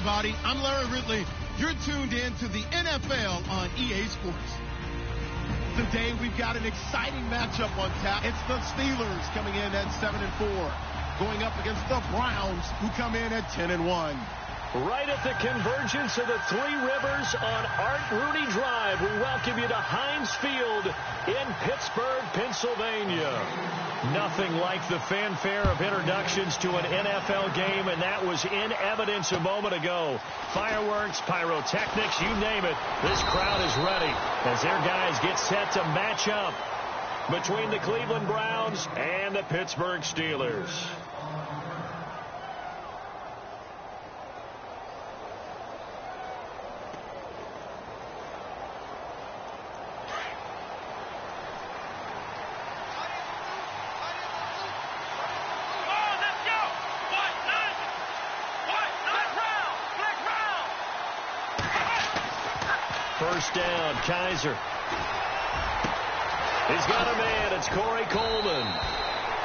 everybody. I'm Larry Ridley. You're tuned in to the NFL on EA Sports. Today, we've got an exciting matchup on tap. It's the Steelers coming in at 7-4, going up against the Browns, who come in at 10-1. Right at the convergence of the Three Rivers on Art Rooney Drive, we welcome you to Heinz Field in Pittsburgh, Pennsylvania. Nothing like the fanfare of introductions to an NFL game, and that was in evidence a moment ago. Fireworks, pyrotechnics, you name it, this crowd is ready as their guys get set to match up between the Cleveland Browns and the Pittsburgh Steelers. First down, Kaiser. He's got a man. It's Corey Coleman.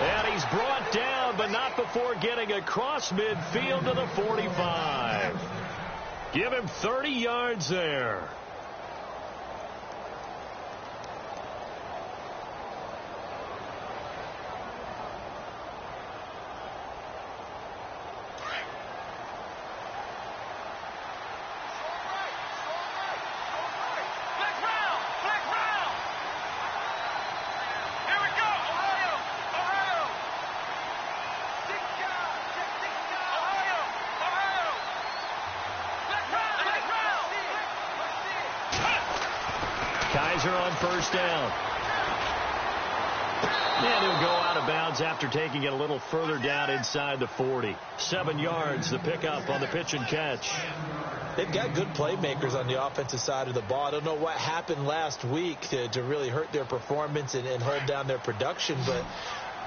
And he's brought down, but not before getting across midfield to the 45. Give him 30 yards there. Kaiser on first down. And he'll go out of bounds after taking it a little further down inside the 40. 7 yards, the pickup on the pitch and catch. They've got good playmakers on the offensive side of the ball. I don't know what happened last week to really hurt their performance and hold down their production, but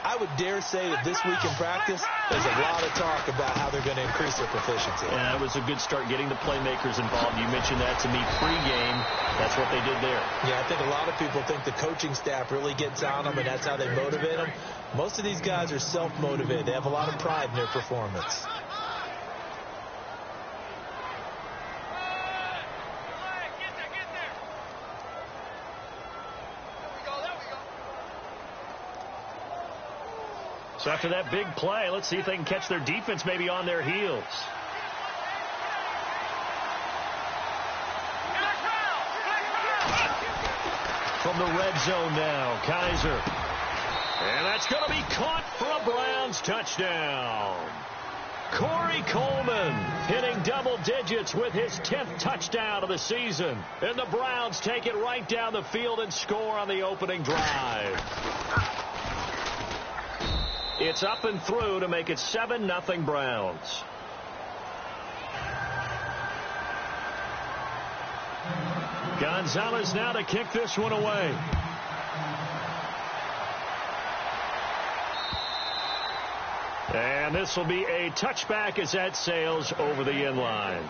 I would dare say that this week in practice, there's a lot of talk about how they're going to increase their proficiency. Yeah, it was a good start getting the playmakers involved. You mentioned that to me pregame. That's what they did there. Yeah, I think a lot of people think the coaching staff really gets on them, and that's how they motivate them. Most of these guys are self-motivated. They have a lot of pride in their performance. So after that big play, let's see if they can catch their defense maybe on their heels. From the red zone now, Kaiser. And that's going to be caught for a Browns touchdown. Corey Coleman hitting double digits with his 10th touchdown of the season. And the Browns take it right down the field and score on the opening drive. It's up and through to make it 7-0 Browns. Gonzalez now to kick this one away. And this will be a touchback as that sails over the end line.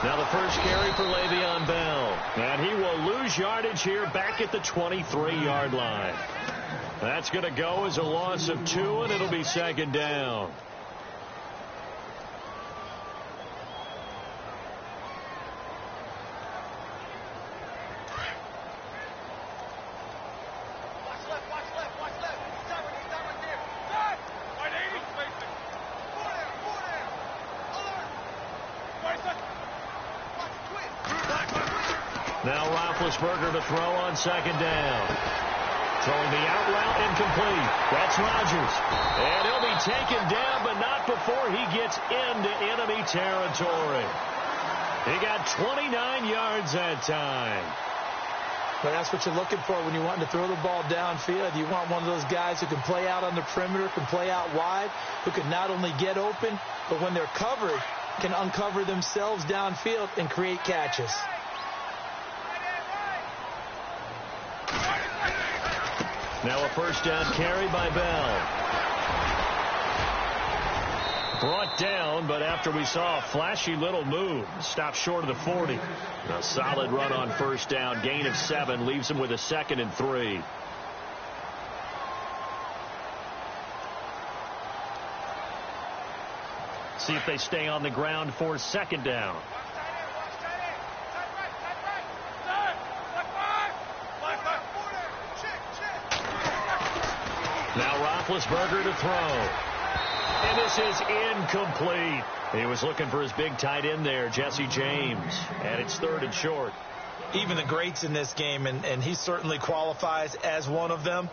Now the first carry for Le'Veon Bell. And he will lose yardage here back at the 23-yard line. That's going to go as a loss of 2, and it'll be second down. Now Roethlisberger to throw on second down. Throwing the out route incomplete. That's Rodgers. And he'll be taken down, but not before he gets into enemy territory. He got 29 yards that time. But that's what you're looking for when you're wanting to throw the ball downfield. You want one of those guys who can play out on the perimeter, can play out wide, who can not only get open, but when they're covered, can uncover themselves downfield and create catches. Now a first down carry by Bell. Brought down, but after we saw a flashy little move, stopped short of the 40. A solid run on first down, gain of 7, leaves him with a 2nd and 3. See if they stay on the ground for 2nd down. Now Roethlisberger to throw. And this is incomplete. He was looking for his big tight end there, Jesse James. And it's 3rd and short. Even the greats in this game, and he certainly qualifies as one of them,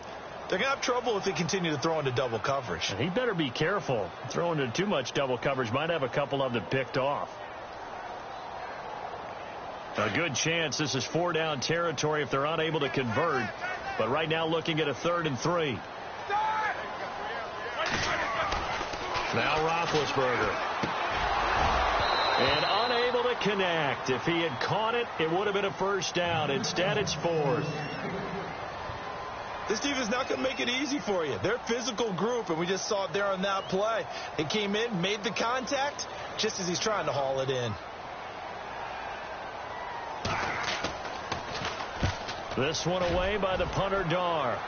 they're going to have trouble if they continue to throw into double coverage. And he better be careful. Throwing into too much double coverage might have a couple of them picked off. A good chance this is 4-down territory if they're unable to convert. But right now looking at a 3rd and 3. Now Roethlisberger. And unable to connect. If he had caught it, it would have been a first down. Instead, it's 4th. This team is not going to make it easy for you. They're a physical group, and we just saw it there on that play. It came in, made the contact, just as he's trying to haul it in. This one away by the punter, Dar.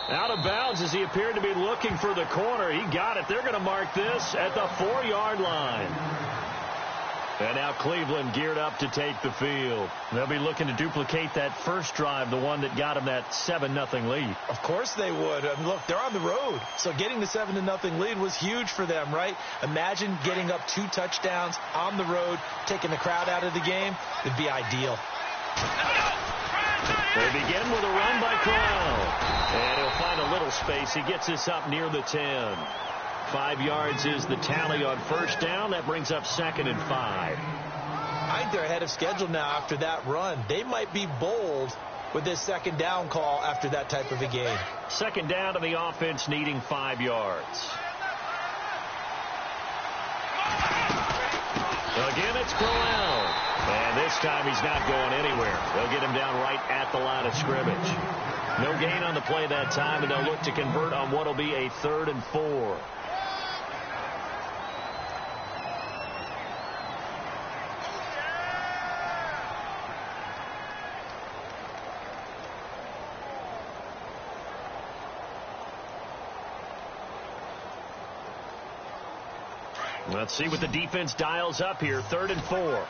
Out of bounds as he appeared to be looking for the corner. He got it. They're going to mark this at the 4-yard line. And now Cleveland geared up to take the field. They'll be looking to duplicate that first drive, the one that got them that 7-0 lead. Of course they would. I mean, look, they're on the road. So getting the 7-0 lead was huge for them, right? Imagine getting up 2 touchdowns on the road, taking the crowd out of the game. It'd be ideal. They begin with a run by Corral. And he'll find a little space. He gets this up near the 10. 5 yards is the tally on first down. That brings up 2nd and 5. I think they're ahead of schedule now after that run. They might be bold with this 2nd down call after that type of a game. 2nd down to the offense needing 5 yards. Again, it's Corral. And this time he's not going anywhere. They'll get him down right at the line of scrimmage. No gain on the play that time, and they'll look to convert on what will be a 3rd and 4. Let's see what the defense dials up here. 3rd and 4.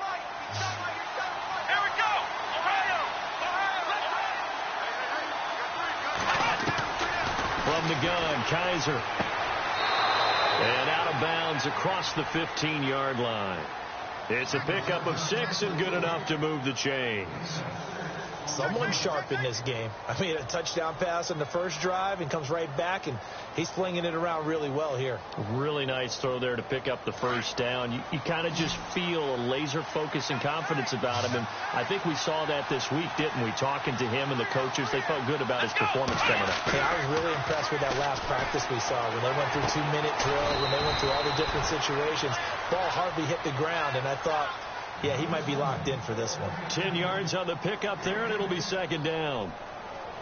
From the gun, Kaiser. And out of bounds across the 15-yard line. It's a pickup of 6 and good enough to move the chains. Someone sharp in this game. I mean, a touchdown pass on the first drive and comes right back, and he's flinging it around really well here. Really nice throw there to pick up the first down. You kind of just feel a laser focus and confidence about him, and I think we saw that this week, didn't we? Talking to him and the coaches, they felt good about his performance coming up. Hey, I was really impressed with that last practice we saw when they went through 2-minute drills, when they went through all the different situations. Ball hardly hit the ground, and I thought, yeah, he might be locked in for this one. 10 yards on the pickup there, and it'll be 2nd down.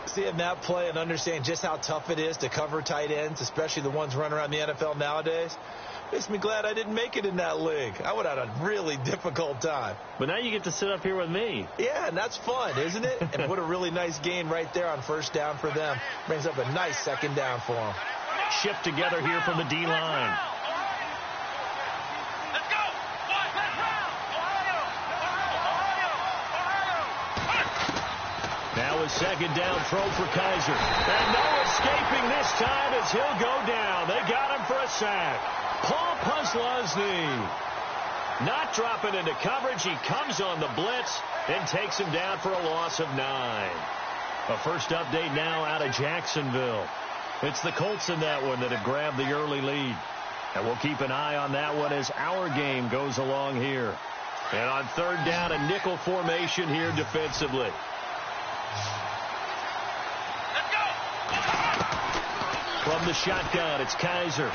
Seeing that play and understand just how tough it is to cover tight ends, especially the ones running around the NFL nowadays, makes me glad I didn't make it in that league. I would have had a really difficult time. But now you get to sit up here with me. Yeah, and that's fun, isn't it? And what a really nice gain right there on first down for them. Brings up a nice 2nd down for them. Shift together here from the D-line. Now a 2nd down throw for Kaiser. And no escaping this time as he'll go down. They got him for a sack. Paul Posluszny not dropping into coverage. He comes on the blitz and takes him down for a loss of 9. A first update now out of Jacksonville. It's the Colts in that one that have grabbed the early lead. And we'll keep an eye on that one as our game goes along here. And on 3rd down, a nickel formation here defensively. From the shotgun, it's Kaiser.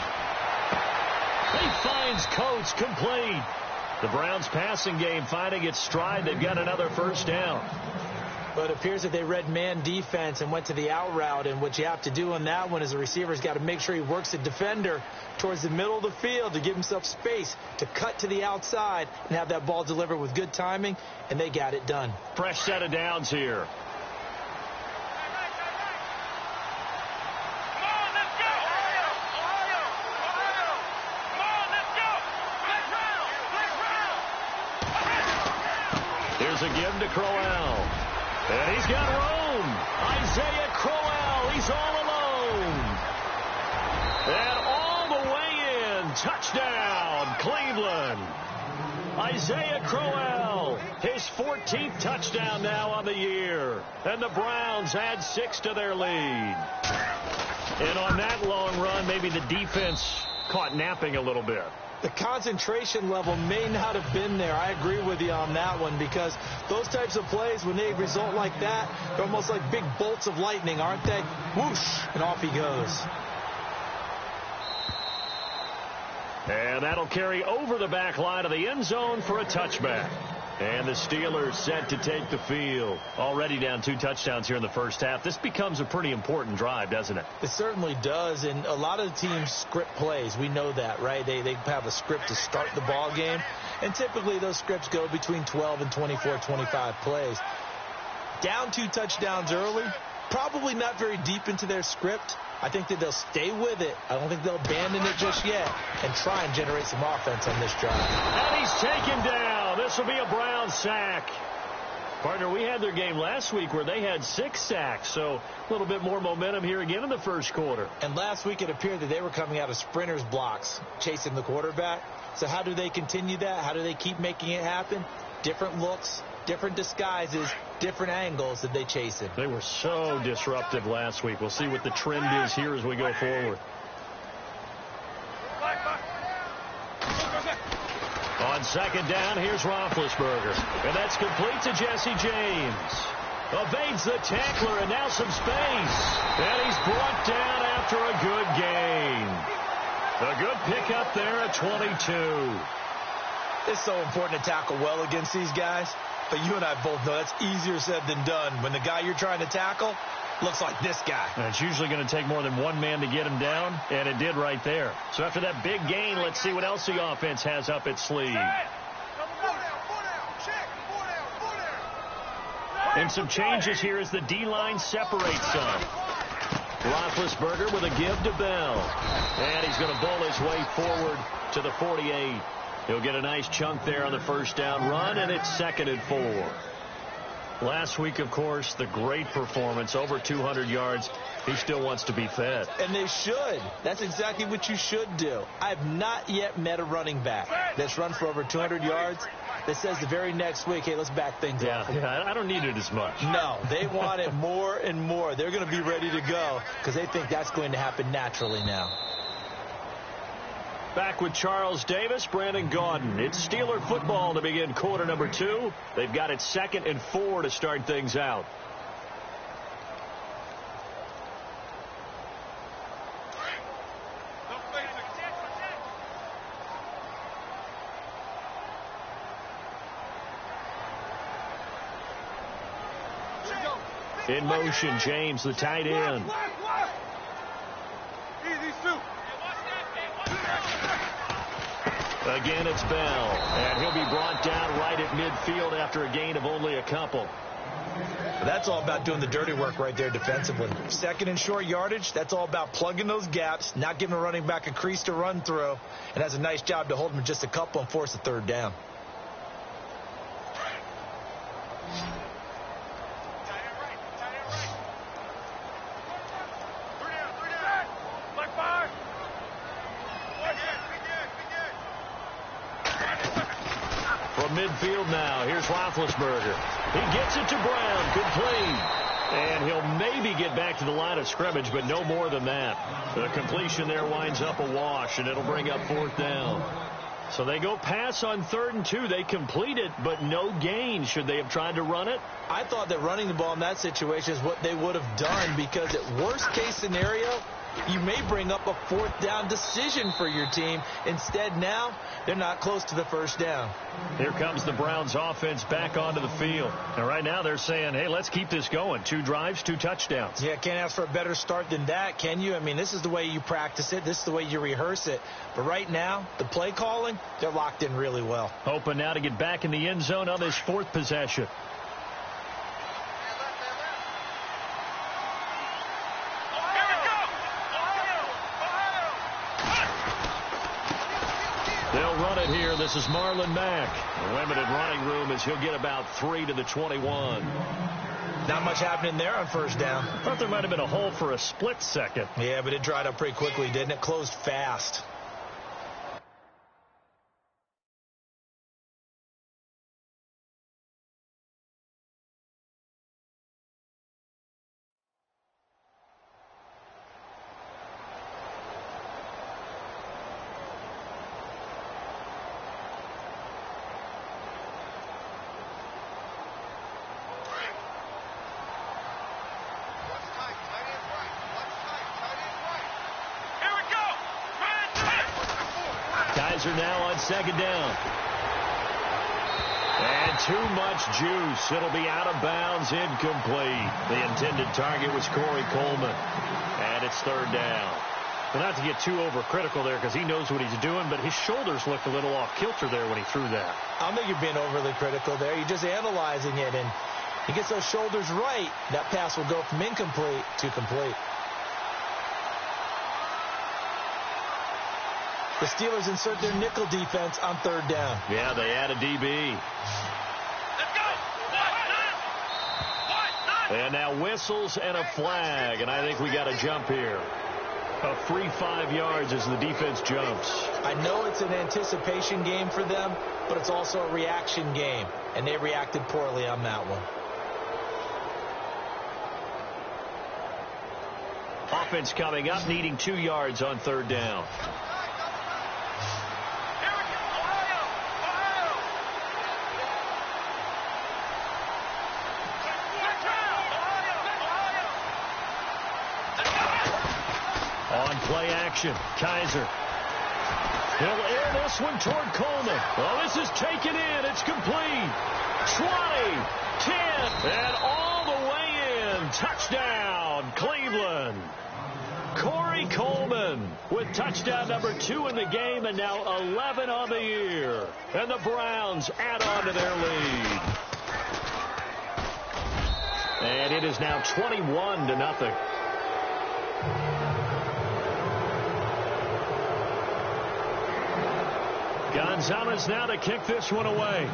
He finds Coates complete. The Browns passing game finding its stride. They've got another first down. But it appears that they read man defense and went to the out route. And what you have to do on that one is the receiver's got to make sure he works the defender towards the middle of the field to give himself space to cut to the outside and have that ball delivered with good timing, and they got it done. Fresh set of downs here. Here's a give to Crowell. And he's got room. Isaiah Crowell, he's all alone. And all the way in. Touchdown, Cleveland. Isaiah Crowell, his 14th touchdown now on the year. And the Browns add 6 to their lead. And on that long run, maybe the defense caught napping a little bit. The concentration level may not have been there. I agree with you on that one, because those types of plays, when they result like that, they're almost like big bolts of lightning, aren't they? Whoosh, and off he goes. And that'll carry over the back line of the end zone for a touchback. And the Steelers set to take the field. Already down 2 touchdowns here in the first half. This becomes a pretty important drive, doesn't it? It certainly does, and a lot of the teams script plays. We know that, right? They have a script to start the ball game, and typically those scripts go between 12 and 24, 25 plays. Down 2 touchdowns early, probably not very deep into their script. I think that they'll stay with it. I don't think they'll abandon it just yet and try and generate some offense on this drive. And he's taken down. This will be a Brown sack. Partner, we had their game last week where they had 6 sacks, so a little bit more momentum here again in the first quarter. And last week it appeared that they were coming out of sprinters blocks, chasing the quarterback. So how do they continue that? How do they keep making it happen? Different looks, different disguises, different angles that they chase him. They were so disruptive last week. We'll see what the trend is here as we go forward. On second down, here's Roethlisberger. And that's complete to Jesse James. Evades the tackler, and now some space. And he's brought down after a good gain. A good pickup there at 22. It's so important to tackle well against these guys. But you and I both know that's easier said than done. When the guy you're trying to tackle looks like this guy. And it's usually going to take more than one man to get him down, and it did right there. So after that big gain, let's see what else the offense has up its sleeve. And some changes here as the D-line separates some. Roethlisberger with a give to Bell. And he's going to bowl his way forward to the 48. He'll get a nice chunk there on the first down run, and it's 2nd and 4. Last week, of course, the great performance, over 200 yards. He still wants to be fed. And they should. That's exactly what you should do. I have not yet met a running back that's run for over 200 yards that says the very next week, hey, let's back things up. Yeah, I don't need it as much. No, they want it more and more. They're going to be ready to go because they think that's going to happen naturally now. Back with Charles Davis, Brandon Gaudin. It's Steeler football to begin quarter number 2. They've got it 2nd and 4 to start things out. In motion, James, the tight end. Again, it's Bell, and he'll be brought down right at midfield after a gain of only a couple. That's all about doing the dirty work right there defensively. 2nd and short yardage, that's all about plugging those gaps, not giving a running back a crease to run through, and has a nice job to hold him just a couple and force a 3rd down. Midfield now. Here's Roethlisberger. He gets it to Brown. Complete. And he'll maybe get back to the line of scrimmage, but no more than that. The completion there winds up a wash, and it'll bring up 4th down. So they go pass on 3rd and 2. They complete it, but no gain. Should they have tried to run it? I thought that running the ball in that situation is what they would have done, because at worst case scenario, you may bring up a fourth down decision for your team. Instead, now they're not close to the first down. Here comes the Browns offense back onto the field. And right now they're saying, hey, let's keep this going. 2 drives, 2 touchdowns. Yeah, can't ask for a better start than that, can you? I mean, this is the way you practice it. This is the way you rehearse it. But right now, the play calling, they're locked in really well. Hoping now to get back in the end zone on this 4th possession. They'll run it here. This is Marlon Mack. Limited running room as he'll get about 3 to the 21. Not much happening there on first down. Thought there might have been a hole for a split second. Yeah, but it dried up pretty quickly, didn't it? Closed fast. Kaiser now on second down. And too much juice. It'll be out of bounds, incomplete. The intended target was Corey Coleman. And it's third down. Well, not to get too overcritical there because he knows what he's doing, but his shoulders looked a little off kilter there when he threw that. I don't think you're being overly critical there. You're just analyzing it, and he gets those shoulders right. That pass will go from incomplete to complete. The Steelers insert their nickel defense on third down. Yeah, they add a DB. And now whistles and a flag, and I think we got a jump here. A free 5 yards as the defense jumps. I know it's an anticipation game for them, but it's also a reaction game, and they reacted poorly on that one. Offense coming up, needing 2 yards on third down. On play action, Kaiser. He'll air this one toward Coleman. Well, this is taken in. It's complete. 20, 10, and all the way in. Touchdown, Cleveland. Corey Coleman with touchdown number 2 in the game, and now 11 on the year. And the Browns add on to their lead. And it is now 21-0. Gonzalez now to kick this one away.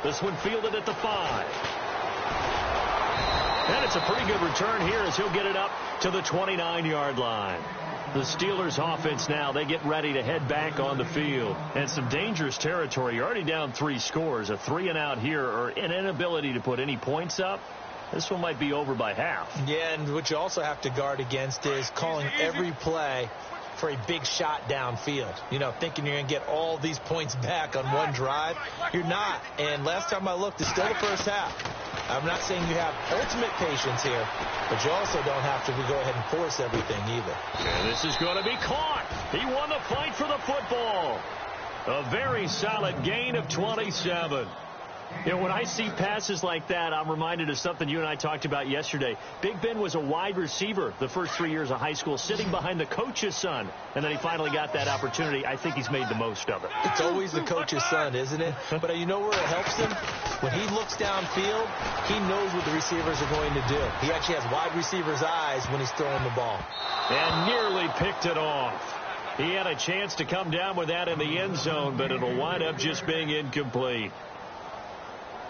This one fielded at the 5. And it's a pretty good return here as he'll get it up to the 29-yard line. The Steelers offense now, they get ready to head back on the field. And some dangerous territory. You're already down 3 scores. A 3-and-out here or an inability to put any points up. This one might be over by half. Yeah, and what you also have to guard against is calling every play for a big shot downfield. You know, thinking you're going to get all these points back on one drive. You're not. And last time I looked, it's still the first half. I'm not saying you have ultimate patience here, but you also don't have to go ahead and force everything either. And this is going to be caught. He won the fight for the football. A very solid gain of 27. You know, when I see passes like that, I'm reminded of something you and I talked about yesterday. Big Ben was a wide receiver the first 3 years of high school, sitting behind the coach's son, and then he finally got that opportunity. I think he's made the most of it. It's always the coach's son, isn't it? But you know where it helps him? When he looks downfield, he knows what the receivers are going to do. He actually has wide receiver's eyes when he's throwing the ball. And nearly picked it off. He had a chance to come down with that in the end zone, but it'll wind up just being incomplete.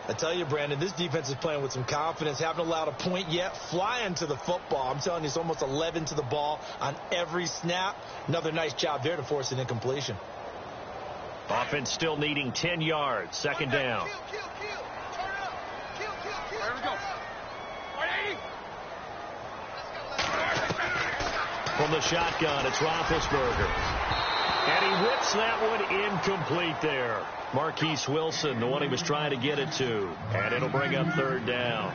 I tell you, Brandon, this defense is playing with some confidence. Haven't allowed a point yet. Flying to the football. I'm telling you, it's almost 11 to the ball on every snap. Another nice job there to force an incompletion. Offense still needing 10 yards. Second down. There we go. From the shotgun, it's Roethlisberger. And he whips that one incomplete there. Marquise Wilson, the one he was trying to get it to. And it'll bring up third down.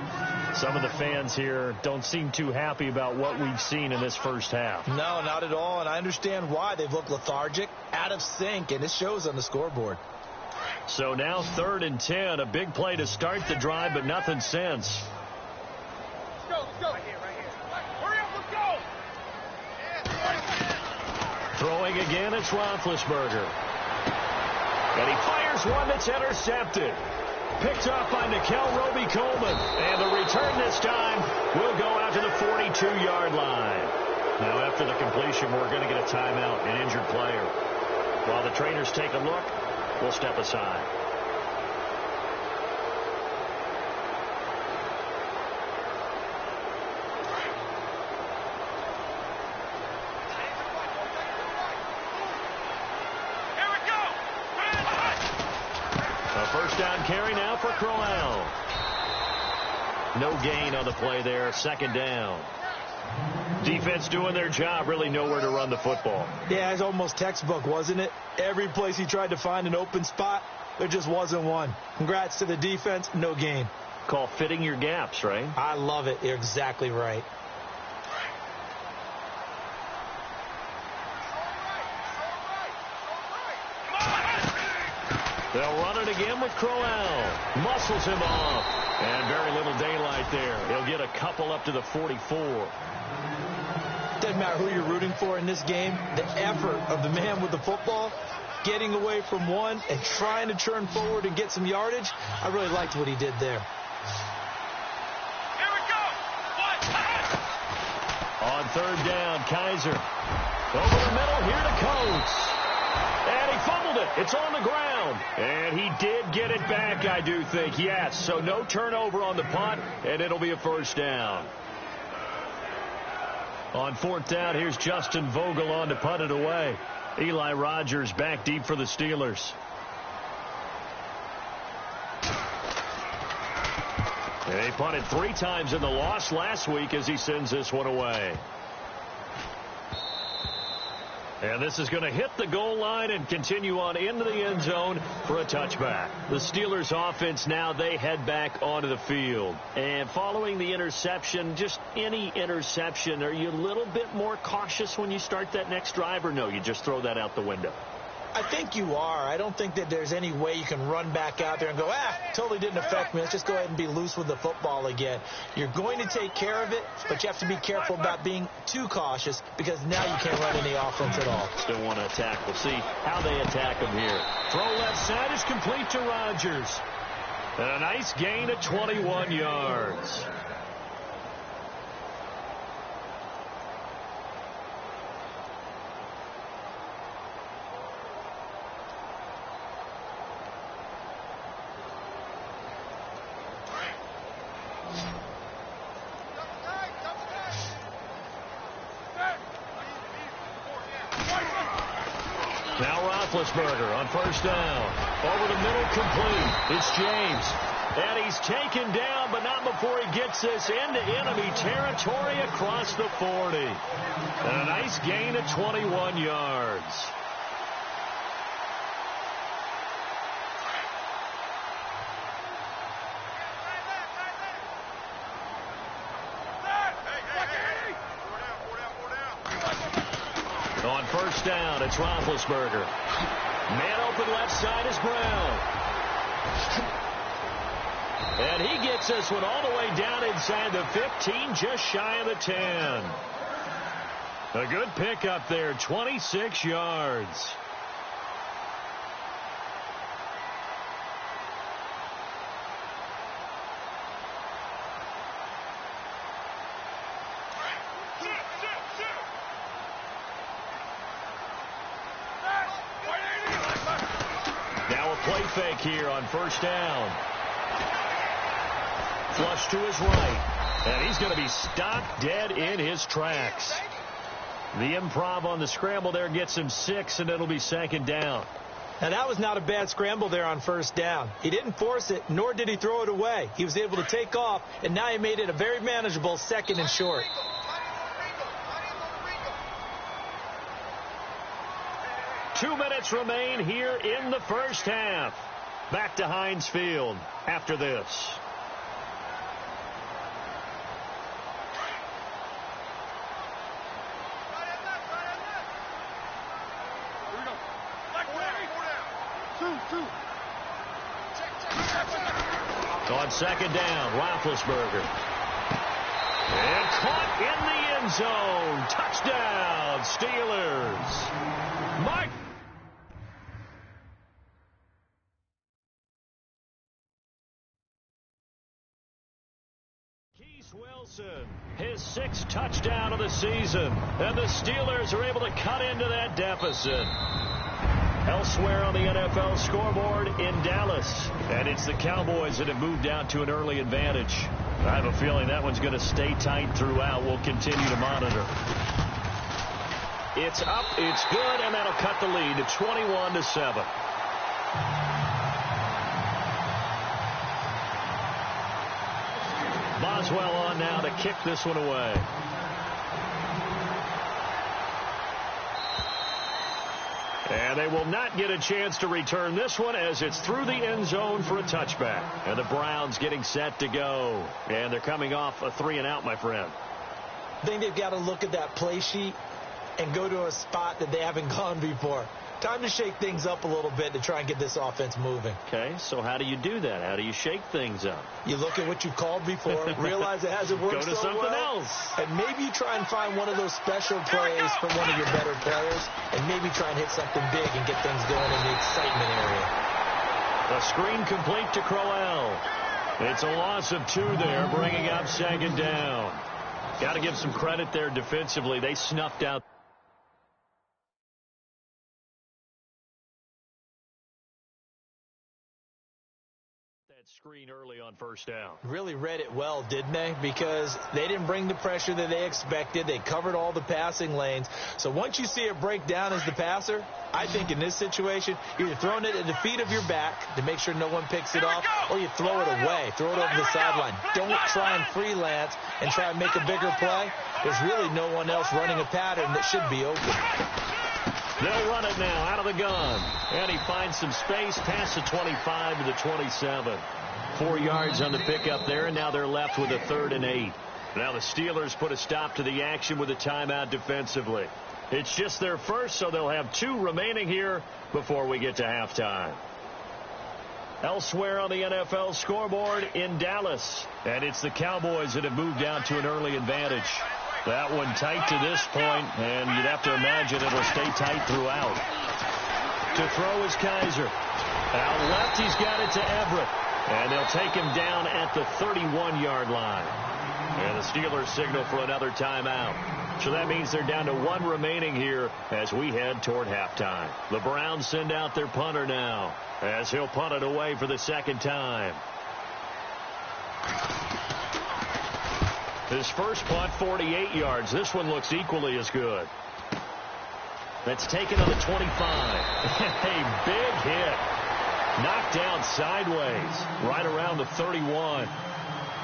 Some of the fans here don't seem too happy about what we've seen in this first half. No, not at all, and I understand why. They've looked lethargic, out of sync, and it shows on the scoreboard. So now 3rd and 10, a big play to start the drive, but nothing since. Let's go. Right here. Hurry up, let's go. Throwing again, it's Roethlisberger. And he fires one that's intercepted. Picked off by Nickel Roby-Coleman. And the return this time will go out to the 42-yard line. Now, after the completion, we're going to get a timeout, an injured player. While the trainers take a look, we'll step aside. First down carry now for Crowell. No gain on the play there. 2nd down. Defense doing their job. Really nowhere to run the football. Yeah, it's almost textbook, wasn't it? Every place he tried to find an open spot, there just wasn't one. Congrats to the defense. No gain. Call fitting your gaps, right? I love it. You're exactly right. They'll run it again with Crowell. Muscles him off. And very little daylight there. He'll get a couple up to the 44. Doesn't matter who you're rooting for in this game. The effort of the man with the football, getting away from one and trying to turn forward and get some yardage, I really liked what he did there. Here we go. On 3rd down, Kaiser. Over the middle, here to Coates. And he fumbled it. It's on the ground. And he did get it back, I do think. Yes, so no turnover on the punt, and it'll be a first down. On 4th down, here's Justin Vogel on to punt it away. Eli Rogers back deep for the Steelers. They punted 3 times in the loss last week as he sends this one away. And this is going to hit the goal line and continue on into the end zone for a touchback. The Steelers offense now, they head back onto the field. And following the interception, just any interception, are you a little bit more cautious when you start that next drive, or no, you just throw that out the window? I think you are. I don't think that there's any way you can run back out there and go, totally didn't affect me. Let's just go ahead and be loose with the football again. You're going to take care of it, but you have to be careful about being too cautious because now you can't run any offense at all. Still want to attack. We'll see how they attack him here. Throw left side is complete to Rodgers. And a nice gain of 21 yards. Now Roethlisberger on 1st down. Over the middle, complete. It's James. And he's taken down, but not before he gets this into enemy territory across the 40. And a nice gain of 21 yards. On 1st down, it's Roethlisberger. Man open left side is Brown. And he gets this one all the way down inside the 15, just shy of the 10. A good pickup there, 26 yards. Now a play fake here on 1st down. Flush to his right. And he's going to be stopped dead in his tracks. The improv on the scramble there gets him 6, and it'll be 2nd down. Now, that was not a bad scramble there on 1st down. He didn't force it, nor did he throw it away. He was able to take off, and now he made it a very manageable 2nd and short. 2 minutes remain here in the first half. Back to Heinz Field after this. On second down, Roethlisberger. And caught in the end zone. Touchdown, Steelers. Mike. Keith Wilson, his 6th touchdown of the season. And the Steelers are able to cut into that deficit. Elsewhere on the NFL scoreboard in Dallas. And it's the Cowboys that have moved out to an early advantage. I have a feeling that one's going to stay tight throughout. We'll continue to monitor. It's up, it's good, and that'll cut the lead to 21-7. Boswell on now to kick this one away. And they will not get a chance to return this one as it's through the end zone for a touchback. And the Browns getting set to go. And they're coming off a 3-and-out, my friend. I think they've got to look at that play sheet and go to a spot that they haven't gone before. Time to shake things up a little bit to try and get this offense moving. Okay, so how do you do that? How do you shake things up? You look at what you called before, realize it hasn't worked Go to so something well, else. and maybe you try and find one of those special plays from one of your better players, and maybe try and hit something big and get things going in the excitement area. A screen complete to Crowell. It's a loss of 2 there, bringing up second down. Got to give some credit there defensively. They snuffed out screen early on first down. Really read it well, didn't they? Because they didn't bring the pressure that they expected. They covered all the passing lanes. So once you see it break down as the passer, I think in this situation, you're throwing it at the feet of your back to make sure no one picks it off, or you throw it away, throw it over the sideline. Don't try and freelance and try and make a bigger play. There's really no one else running a pattern that should be open. They'll run it now out of the gun. And he finds some space past the 25 to the 27. 4 yards on the pickup there, and now they're left with a 3rd and 8. Now the Steelers put a stop to the action with a timeout defensively. It's just their first, so they'll have 2 remaining here before we get to halftime. Elsewhere on the NFL scoreboard in Dallas. And it's the Cowboys that have moved out to an early advantage. That one tight to this point, and you'd have to imagine it'll stay tight throughout. To throw is Kaiser. Out left, he's got it to Everett. And they'll take him down at the 31-yard line. And the Steelers signal for another timeout. So that means they're down to 1 remaining here as we head toward halftime. The Browns send out their punter now as he'll punt it away for the 2nd time. His first punt, 48 yards. This one looks equally as good. That's taken on the 25. A big hit. Knocked down sideways right around the 31.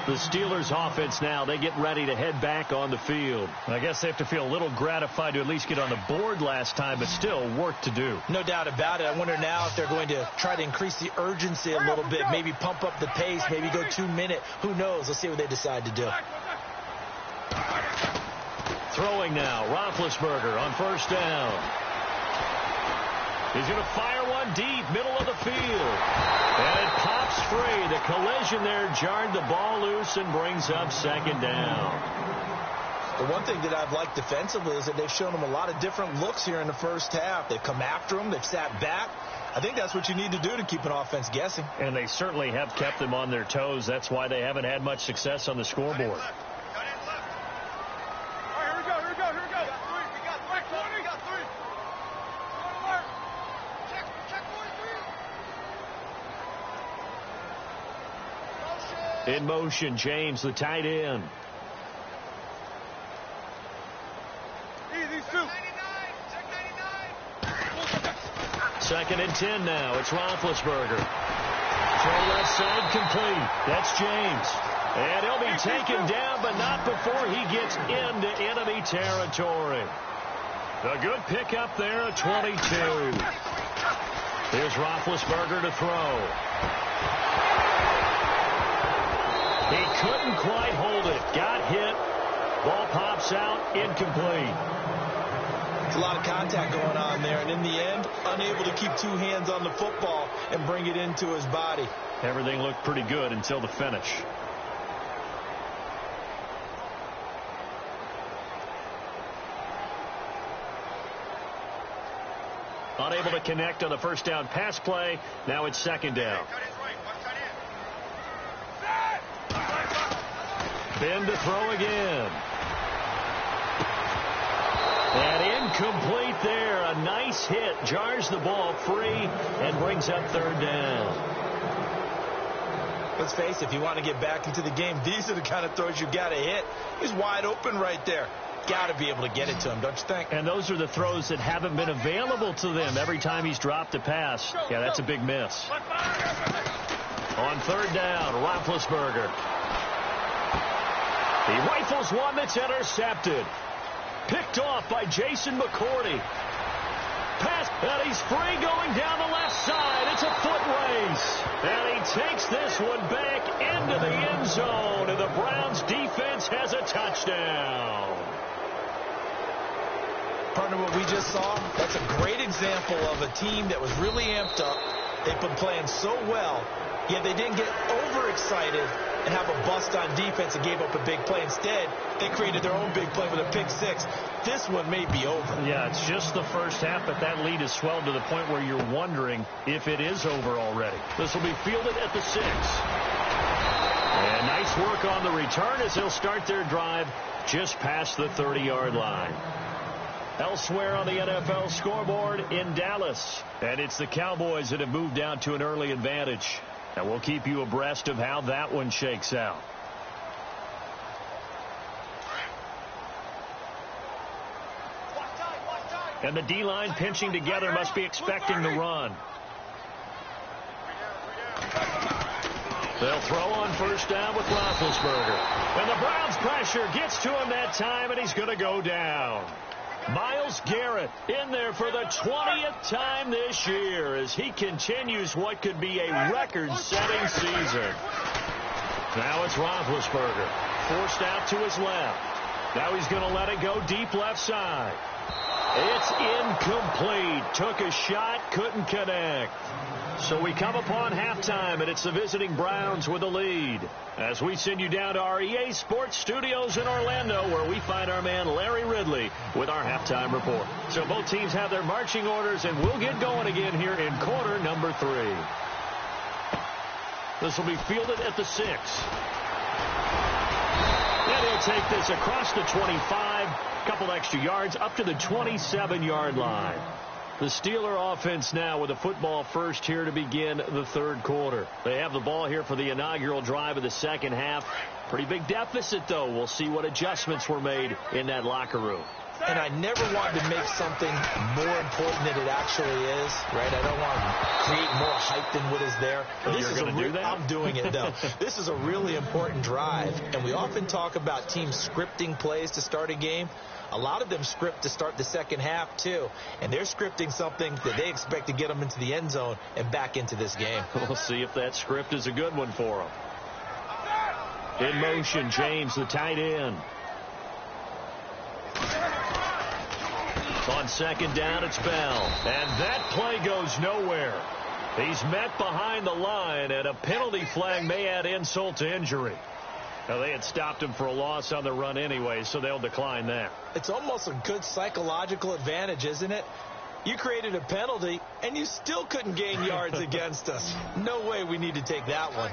The Steelers offense now, they get ready to head back on the field. I guess they have to feel a little gratified to at least get on the board last time, but still work to do. No doubt about it. I wonder now if they're going to try to increase the urgency a little bit, maybe pump up the pace, maybe go 2 minute. Who knows? Let's see what they decide to do. Throwing now, Roethlisberger on first down. He's going to fire one deep, middle of the field. And it pops free. The collision there jarred the ball loose and brings up second down. The one thing that I've liked defensively is that they've shown them a lot of different looks here in the first half. They've come after them. They've sat back. I think that's what you need to do to keep an offense guessing. And they certainly have kept them on their toes. That's why they haven't had much success on the scoreboard. In motion, James, the tight end. Second and 10 now. It's Roethlisberger. Throw left side complete. That's James. And he'll be taken down, but not before he gets into enemy territory. A good pickup there at 22. Here's Roethlisberger to throw. He couldn't quite hold it. Got hit. Ball pops out. Incomplete. It's a lot of contact going on there, and in the end, unable to keep two hands on the football and bring it into his body. Everything looked pretty good until the finish. Unable to connect on the first down pass play. Now it's second down. Ben to throw again. And incomplete there. A nice hit. Jars the ball free and brings up third down. Let's face it, if you want to get back into the game, these are the kind of throws you got to hit. He's wide open right there. Got to be able to get it to him, don't you think? And those are the throws that haven't been available to them every time he's dropped a pass. Yeah, that's a big miss. On third down, Roethlisberger. He rifles one that's intercepted. Picked off by Jason McCourty. Pass, and he's free going down the left side. It's a foot race. And he takes this one back into the end zone. And the Browns defense has a touchdown. Partner, what we just saw, that's a great example of a team that was really amped up. They've been playing so well, yet they didn't get overexcited and have a bust on defense and gave up a big play. Instead, they created their own big play with a pick six. This one may be over. Yeah, it's just the first half, but that lead has swelled to the point where you're wondering if it is over already. This will be fielded at the 6. And nice work on the return as they'll start their drive just past the 30-yard line. Elsewhere on the NFL scoreboard in Dallas. And it's the Cowboys that have moved down to an early advantage. And we'll keep you abreast of how that one shakes out. And the D-line pinching together must be expecting the run. They'll throw on first down with Roethlisberger. And the Browns pressure gets to him that time, and he's going to go down. Myles Garrett in there for the 20th time this year as he continues what could be a record-setting season. Now it's Roethlisberger. Forced out to his left. Now he's going to let it go deep left side. It's incomplete. Took a shot, couldn't connect. So we come upon halftime, and it's the visiting Browns with the lead. As we send you down to our EA Sports Studios in Orlando, where we find our man Larry Ridley with our halftime report. So both teams have their marching orders, and we'll get going again here in quarter number 3. This will be fielded at the 6. And he'll take this across the 25, couple extra yards, up to the 27-yard line. The Steeler offense now with a football first here to begin the third quarter. They have the ball here for the inaugural drive of the second half. Pretty big deficit, though. We'll see what adjustments were made in that locker room. And I never wanted to make something more important than it actually is, right? I don't want to create more hype than what is there. You're going to do that? I'm doing it, though. This is a really important drive, and we often talk about teams scripting plays to start a game. A lot of them script to start the second half, too. And they're scripting something that they expect to get them into the end zone and back into this game. We'll see if that script is a good one for them. In motion, James, the tight end. On second down, it's Bell. And that play goes nowhere. He's met behind the line, and a penalty flag may add insult to injury. Now, they had stopped him for a loss on the run anyway, so they'll decline that. It's almost a good psychological advantage, isn't it? You created a penalty, and you still couldn't gain yards against us. No way we need to take that one.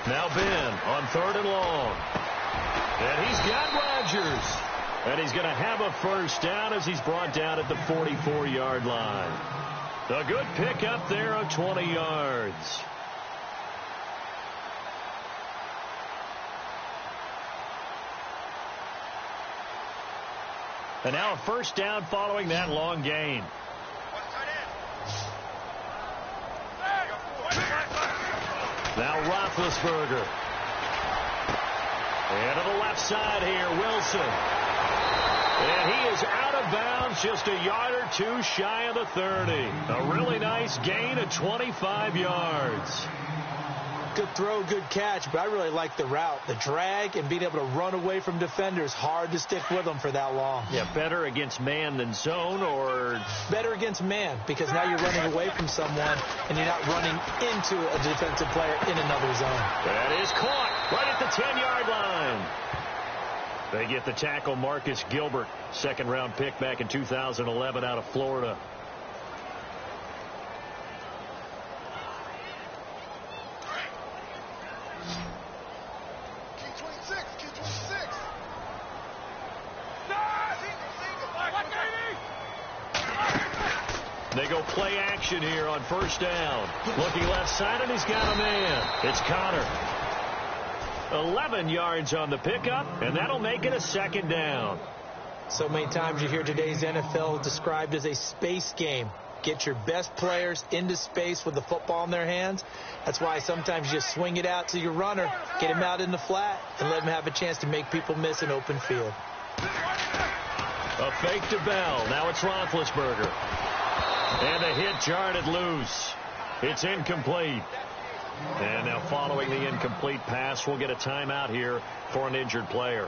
Now Ben on third and long. And he's got Rodgers. And he's going to have a first down as he's brought down at the 44-yard line. A good pickup there of 20 yards. And now a first down following that long gain. Now Roethlisberger. And to the left side here, Wilson. And he is out of bounds, just a yard or two shy of the 30. A really nice gain of 25 yards. Good throw, good catch, but I really like the route. The drag and being able to run away from defenders. Hard to stick with them for that long. Yeah, better against man than zone, or? Better against man, because now you're running away from someone and you're not running into a defensive player in another zone. That is caught right at the 10-yard line. They get the tackle, Marcus Gilbert, second-round pick back in 2011 out of Florida. They go play action here on first down. Looking left side, and he's got a man. It's Connor. 11 yards on the pickup, and that'll make it a second down. So many times you hear today's NFL described as a space game. Get your best players into space with the football in their hands. That's why sometimes you just swing it out to your runner, get him out in the flat, and let him have a chance to make people miss an open field. A fake to Bell. Now it's Roethlisberger. And a hit jarred it loose. It's incomplete. And now following the incomplete pass, we'll get a timeout here for an injured player.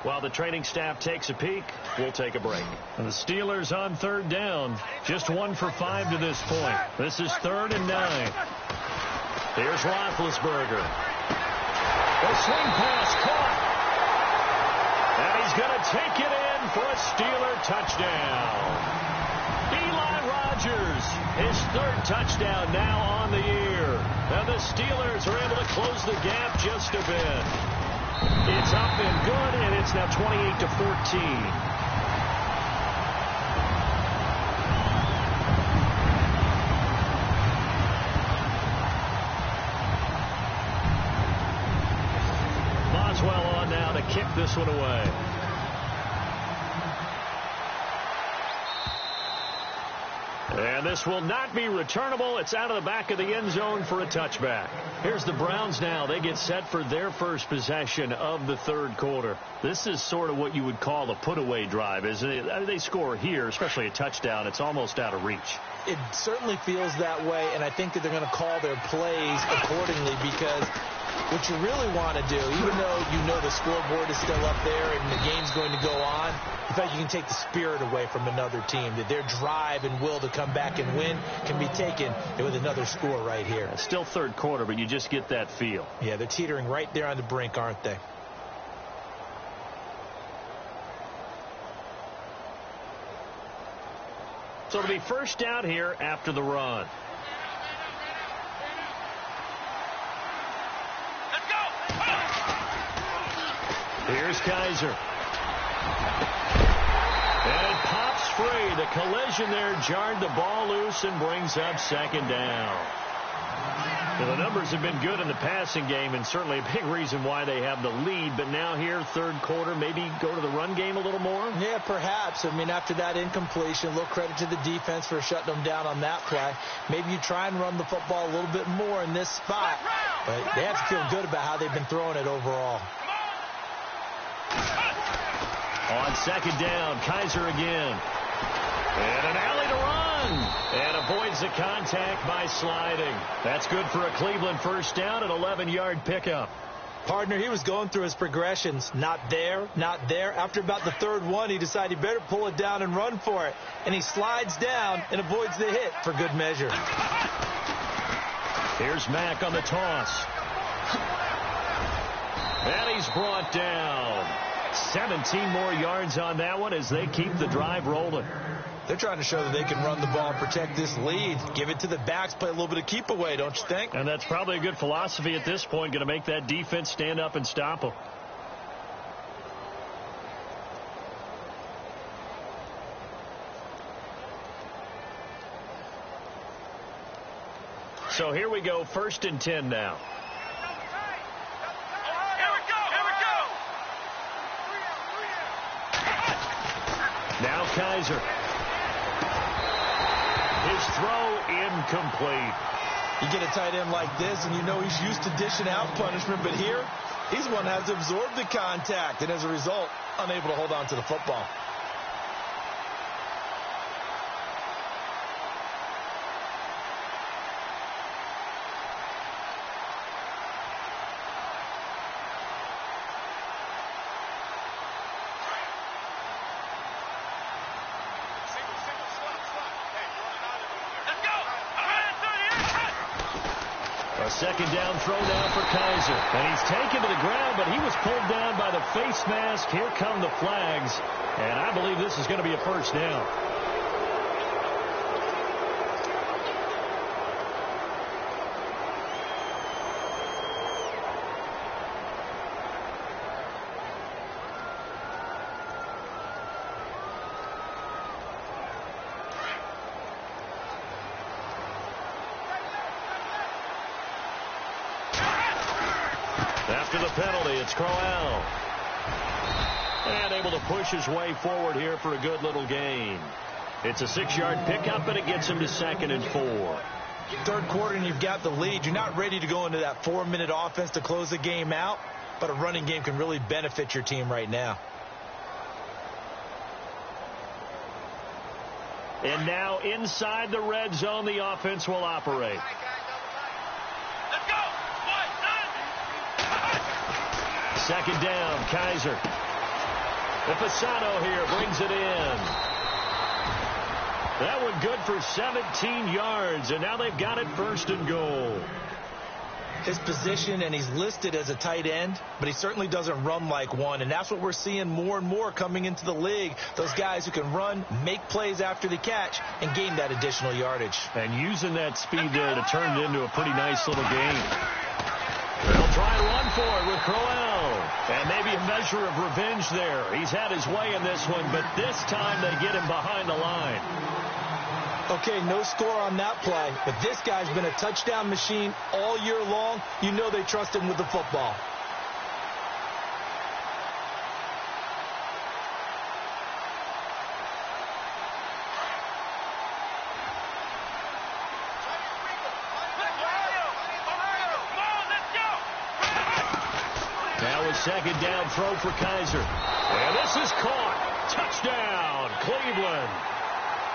While the training staff takes a peek, we'll take a break. And the Steelers on third down. Just 1 for 5 to this point. This is 3rd and 9. Here's Roethlisberger. A swing pass caught. And he's going to take it in for a Steeler touchdown. Eli Rogers, his 3rd touchdown now on the year. And the Steelers are able to close the gap just a bit. It's up and good, and it's now 28-14. Boswell on now to kick this one away. And this will not be returnable. It's out of the back of the end zone for a touchback. Here's the Browns now. They get set for their first possession of the third quarter. This is sort of what you would call a put-away drive, isn't it? They score here, especially a touchdown. It's almost out of reach. It certainly feels that way, and I think that they're going to call their plays accordingly, because what you really want to do, even though you know the scoreboard is still up there and the game's going to go on, in fact, you can take the spirit away from another team. That their drive and will to come back and win can be taken with another score right here. It's still third quarter, but you just get that feel. Yeah, they're teetering right there on the brink, aren't they? So it'll be first down here after the run. Let's go! Here's Kaiser. And it pops free. The collision there jarred the ball loose and brings up second down. Well, the numbers have been good in the passing game, and certainly a big reason why they have the lead. But now here, third quarter, maybe go to the run game a little more? Yeah, perhaps. I mean, after that incompletion, a little credit to the defense for shutting them down on that play. Maybe you try and run the football a little bit more in this spot. But they have to feel good about how they've been throwing it overall. On second down, Kaiser again. And an alley to run. And avoids the contact by sliding. That's good for a Cleveland first down, an 11-yard pickup. Partner, he was going through his progressions. Not there, not there. After about the third one, he decided he better pull it down and run for it. And he slides down and avoids the hit for good measure. Here's Mack on the toss. And he's brought down. 17 more yards on that one as they keep the drive rolling. They're trying to show that they can run the ball and protect this lead. Give it to the backs, play a little bit of keep away, don't you think? And that's probably a good philosophy at this point, going to make that defense stand up and stop them. So here we go, 1st and 10 now. Now Kaiser. His throw incomplete. You get a tight end like this, and you know he's used to dishing out punishment, but here, he's one that has absorbed the contact, and as a result, unable to hold on to the football. Second down throw now for Kizer. And he's taken to the ground, but he was pulled down by the face mask. Here come the flags. And I believe this is going to be a first down. After the penalty, it's Crowell. And able to push his way forward here for a good little gain. It's a 6-yard pickup, and it gets him to 2nd and 4. Third quarter, and you've got the lead. You're not ready to go into that 4-minute offense to close the game out, but a running game can really benefit your team right now. And now inside the red zone, the offense will operate. Second down, Kizer. Ipasano here brings it in. That one good for 17 yards, and now they've got it 1st and goal. His position, and he's listed as a tight end, but he certainly doesn't run like one, and that's what we're seeing more and more coming into the league. Those guys who can run, make plays after the catch, and gain that additional yardage. And using that speed there to turn it into a pretty nice little game. They'll try and run for it with Crowell. And maybe a measure of revenge there. He's had his way in this one, but this time they get him behind the line. Okay, no score on that play, but this guy's been a touchdown machine all year long. You know they trust him with the football. Second down throw for Kizer. And this is caught. Touchdown, Cleveland.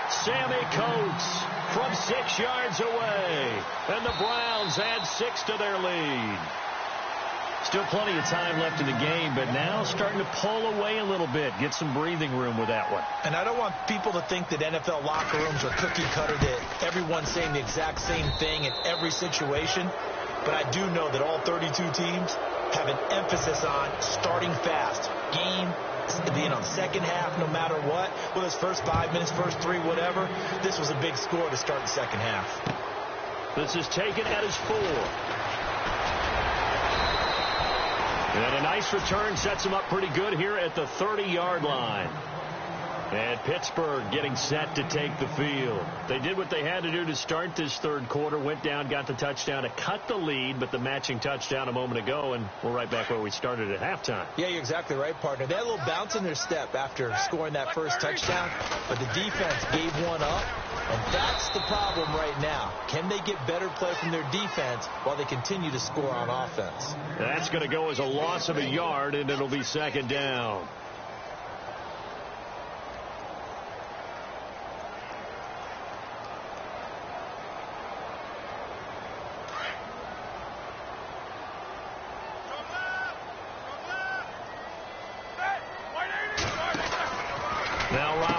Sammy Coates from 6 yards away. And the Browns add 6 to their lead. Still plenty of time left in the game, but now starting to pull away a little bit. Get some breathing room with that one. And I don't want people to think that NFL locker rooms are cookie cutter, that everyone's saying the exact same thing in every situation. But I do know that all 32 teams have an emphasis on starting fast. Game, second half, no matter what. Whether it's first 5 minutes, first 3, whatever. This was a big score to start the second half. This is taken at his 4. And a nice return sets him up pretty good here at the 30-yard line. And Pittsburgh getting set to take the field. They did what they had to do to start this third quarter. Went down, got the touchdown to cut the lead, but the matching touchdown a moment ago, and we're right back where we started at halftime. Yeah, you're exactly right, partner. They had a little bounce in their step after scoring that first touchdown, but the defense gave one up, and that's the problem right now. Can they get better play from their defense while they continue to score on offense? That's going to go as a loss of a yard, and it'll be second down.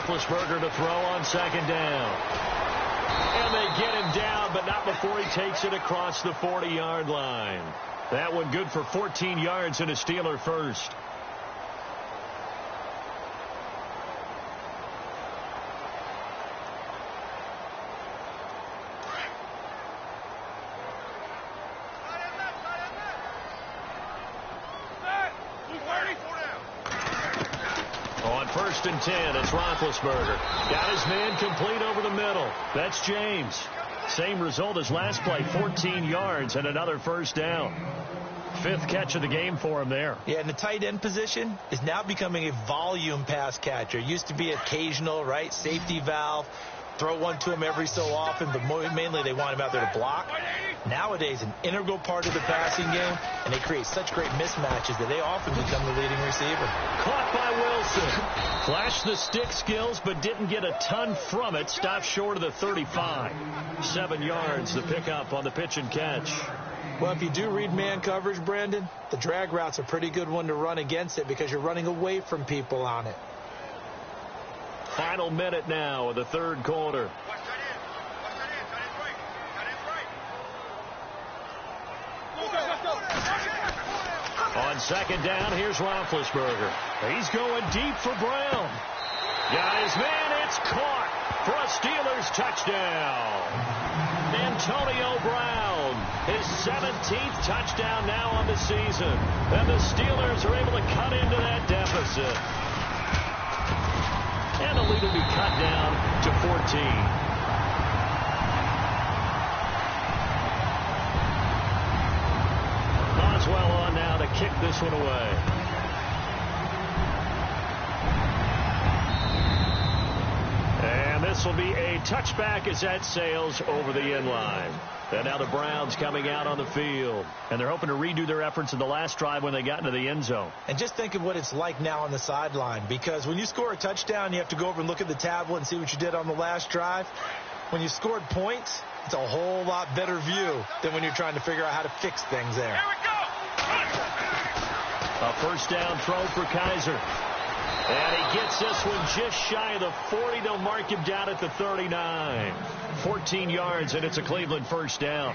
Roethlisberger to throw on second down. And they get him down, but not before he takes it across the 40-yard line. That one good for 14 yards and a Steeler first. First and 10, it's Roethlisberger. Got his man complete over the middle. That's James. Same result as last play, 14 yards and another first down. 5th catch of the game for him there. Yeah, and the tight end position is now becoming a volume pass catcher. Used to be occasional, right? Safety valve. throw one to him every so often, but mainly they want him out there to block. Nowadays, an integral part of the passing game, and they create such great mismatches that they often become the leading receiver. Caught by Wilson. Flashed the stick skills, but didn't get a ton from it. Stopped short of the 35. 7 yards, the pickup on the pitch and catch. Well, if you do read man coverage, Brandon, the drag route's a pretty good one to run against it because you're running away from people on it. Final minute now of the third quarter. On second down, here's Roethlisberger. He's going deep for Brown. Got his man, it's caught for a Steelers touchdown. Antonio Brown, his 17th touchdown now on the season. And the Steelers are able to cut into that deficit. And the lead will be cut down to 14. Boswell on now to kick this one away. And this will be a touchback as that sails over the end line. And now the Browns coming out on the field. And they're hoping to redo their efforts in the last drive when they got into the end zone. And just think of what it's like now on the sideline. Because when you score a touchdown, you have to go over and look at the tablet and see what you did on the last drive. When you scored points, it's a whole lot better view than when you're trying to figure out how to fix things there. Here we go. A first down throw for Kaiser. And he gets this one just shy of the 40. They'll mark him down at the 39. 14 yards, and it's a Cleveland first down.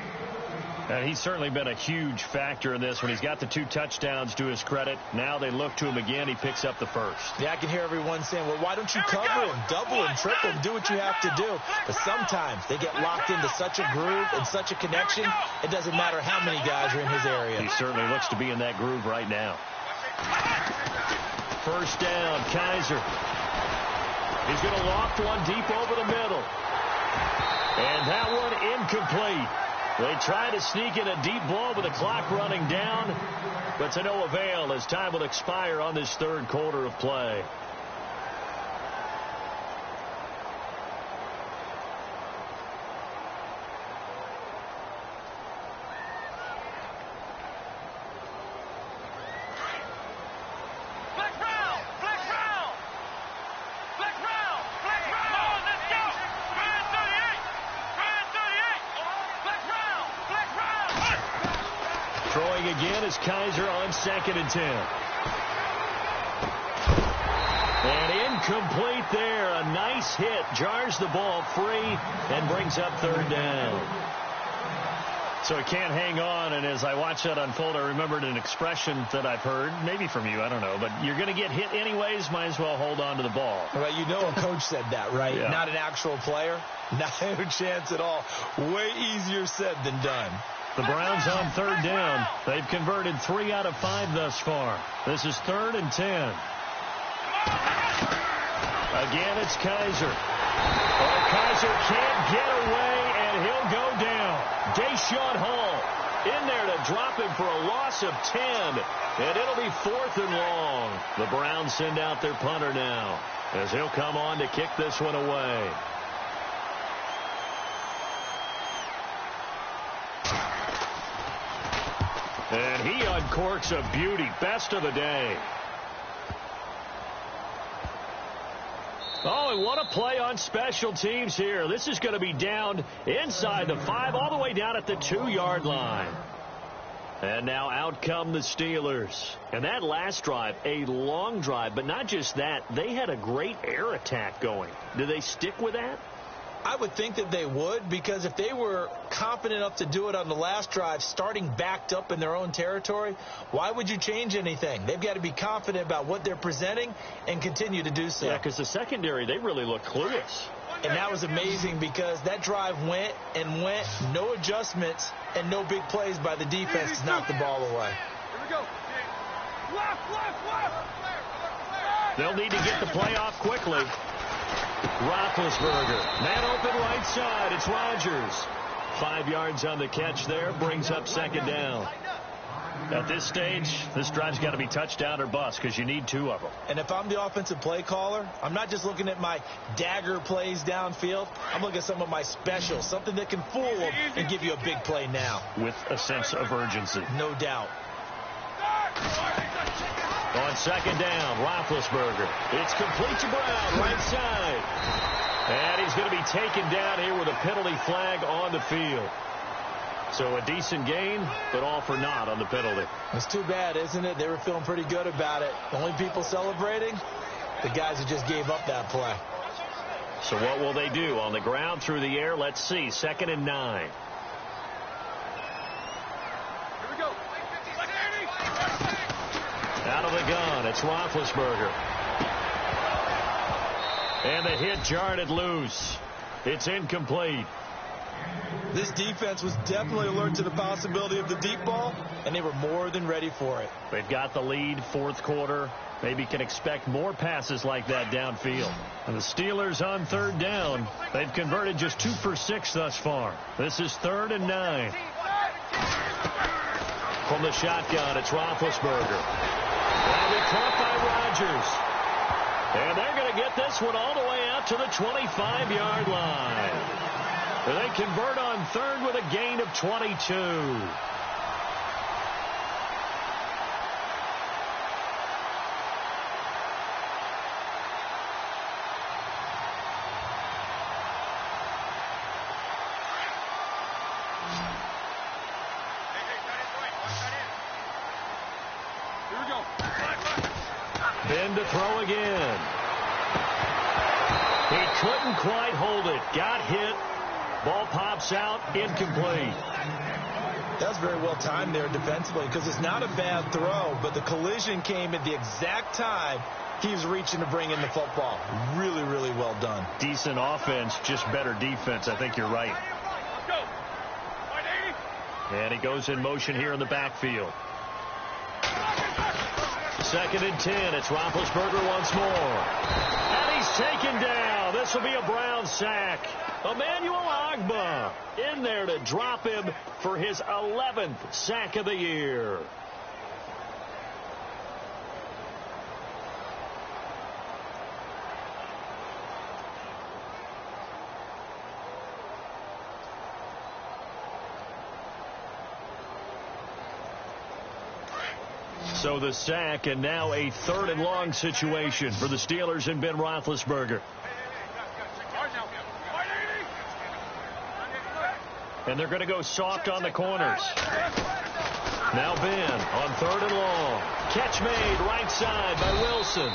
And he's certainly been a huge factor in this when he's got the 2 touchdowns to his credit. Now they look to him again. He picks up the first. Yeah, I can hear everyone saying, well, why don't you cover him, double him, triple him, do what you have to do. But sometimes they get locked into such a groove and such a connection, it doesn't matter how many guys are in his area. He certainly looks to be in that groove right now. First down, Kaiser. He's going to loft one deep over the middle. And that one incomplete. They try to sneak in a deep ball with the clock running down, but to no avail as time will expire on this third quarter of play. Throwing again is Kaiser on 2nd and 10. And incomplete there. A nice hit. Jars the ball free and brings up third down. So he can't hang on, and as I watch that unfold, I remembered an expression that I've heard, maybe from you, I don't know, but you're going to get hit anyways, might as well hold on to the ball. Well, you know a coach said that, right? Yeah. Not an actual player. Not a chance at all. Way easier said than done. The Browns on third down. They've converted 3 out of 5 thus far. This is 3rd and 10. Again, it's Kaiser. Oh, Kaiser can't get away, and he'll go down. Deshaun Hall in there to drop him for a loss of 10. And it'll be 4th and long. The Browns send out their punter now as he'll come on to kick this one away. And he uncorks a beauty. Best of the day. Oh, and what a play on special teams here. This is going to be down inside the 5, all the way down at the 2-yard line. And now out come the Steelers. And that last drive, a long drive, but not just that. They had a great air attack going. Do they stick with that? I would think that they would, because if they were confident enough to do it on the last drive, starting backed up in their own territory, why would you change anything? They've got to be confident about what they're presenting and continue to do so. Yeah, because the secondary, they really look clueless. And that was amazing because that drive went and went, no adjustments, and no big plays by the defense to knock the ball away. Here we go. Left. They'll need to get the play off quickly. Roethlisberger, man open right side. It's Rodgers. 5 yards on the catch there, brings up 2nd down. At this stage, this drive's got to be touchdown or bust because you need 2 of them. And if I'm the offensive play caller, I'm not just looking at my dagger plays downfield. I'm looking at some of my specials, something that can fool them and give you a big play now. With a sense of urgency. No doubt. On second down, Roethlisberger. It's complete to Brown, right side. And he's going to be taken down here with a penalty flag on the field. So a decent gain, but all for naught on the penalty. It's too bad, isn't it? They were feeling pretty good about it. The only people celebrating, the guys who just gave up that play. So what will they do? On the ground, through the air? Let's see. 2nd and 9. Here we go. Out of the gun, it's Roethlisberger. And the hit jarred it loose. It's incomplete. This defense was definitely alert to the possibility of the deep ball, and they were more than ready for it. They've got the lead, 4th quarter. Maybe can expect more passes like that downfield. And the Steelers on 3rd down. They've converted just 2 for 6 thus far. This is 3rd and 9. From the shotgun, it's Roethlisberger. And they're caught by Rodgers. And they're going to get this one all the way out to the 25-yard line. They convert on 3rd with a gain of 22. Here we go. Ben to throw again. He couldn't quite hold it. Got hit. Ball pops out, incomplete. That was very well timed there defensively because it's not a bad throw, but the collision came at the exact time he was reaching to bring in the football. Really, really well done. Decent offense, just better defense. I think you're right. Let's go. And he goes in motion here in the backfield. 2nd and 10. It's Roethlisberger once more. And he's taken down. This will be a Brown sack. Emmanuel Ogbah in there to drop him for his 11th sack of the year. So the sack, and now a 3rd and long situation for the Steelers and Ben Roethlisberger. And they're going to go soft on the corners. Now Ben on 3rd and long. Catch made right side by Wilson.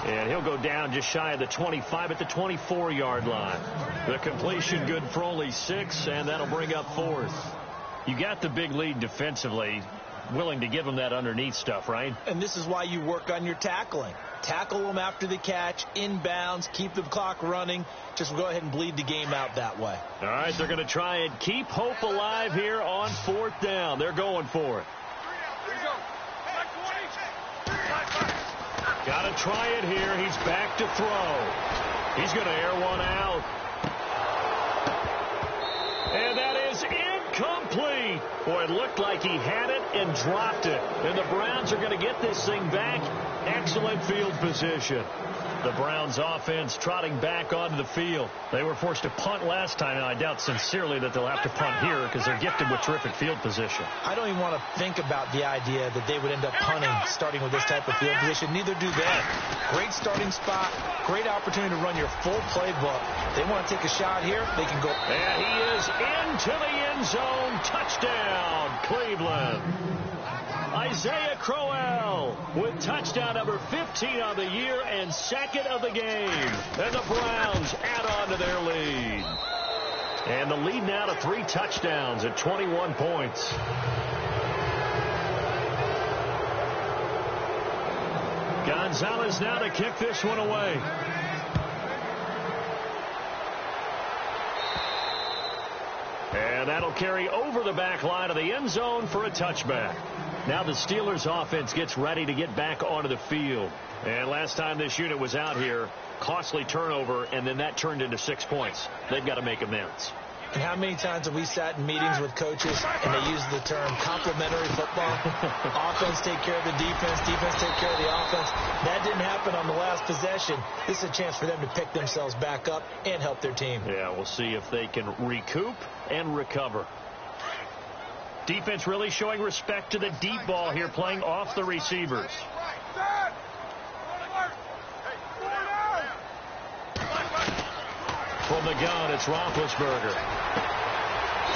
And he'll go down just shy of the 25 at the 24-yard line. The completion good for only 6, and that'll bring up 4th. You got the big lead defensively. Willing to give them that underneath stuff, right? And this is why you work on your tackling. Tackle them after the catch, inbounds, keep the clock running. Just go ahead and bleed the game out that way. All right, they're going to try and keep hope alive here on 4th down. They're going for it. Got to try it here. He's back to throw. He's going to air one out. And that is incomplete. Boy, it looked like he had it and dropped it. And the Browns are going to get this thing back. Excellent field position. The Browns offense trotting back onto the field. They were forced to punt last time. Now, I doubt sincerely that they'll have to punt here because they're gifted with terrific field position. I don't even want to think about the idea that they would end up punting starting with this type of field position. Neither do they. Great starting spot. Great opportunity to run your full playbook. They want to take a shot here. They can go. And he is into the end zone. Touchdown, Cleveland. Isaiah Crowell with touchdown number 15 on the year and 2nd of the game. And the Browns add on to their lead. And the lead now to 3 touchdowns at 21 points. Gonzalez now to kick this one away. And that'll carry over the back line of the end zone for a touchback. Now the Steelers offense gets ready to get back onto the field. And last time this unit was out here, costly turnover, and then that turned into 6 points. They've got to make amends. And how many times have we sat in meetings with coaches and they use the term complementary football? Offense take care of the defense, defense take care of the offense. That didn't happen on the last possession. This is a chance for them to pick themselves back up and help their team. Yeah, we'll see if they can recoup and recover. Defense really showing respect to the deep ball here, playing off the receivers. From the gun, it's Roethlisberger.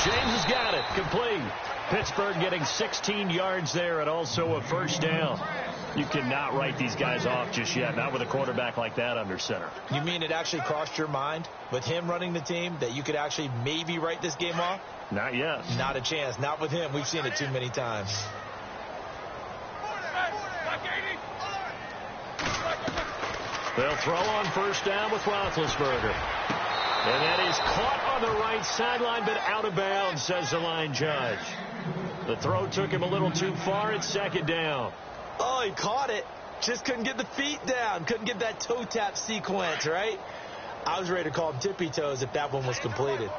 James has got it. Complete. Pittsburgh getting 16 yards there and also a first down. You cannot write these guys off just yet, not with a quarterback like that under center. You mean it actually crossed your mind with him running the team that you could actually maybe write this game off? Not yet. Not a chance. Not with him. We've seen it too many times. They'll throw on first down with Roethlisberger. And that is caught on the right sideline, but out of bounds, says the line judge. The throw took him a little too far. It's second down. Oh, he caught it. Just couldn't get the feet down. Couldn't get that toe tap sequence, right? I was ready to call him tippy toes if that one was completed.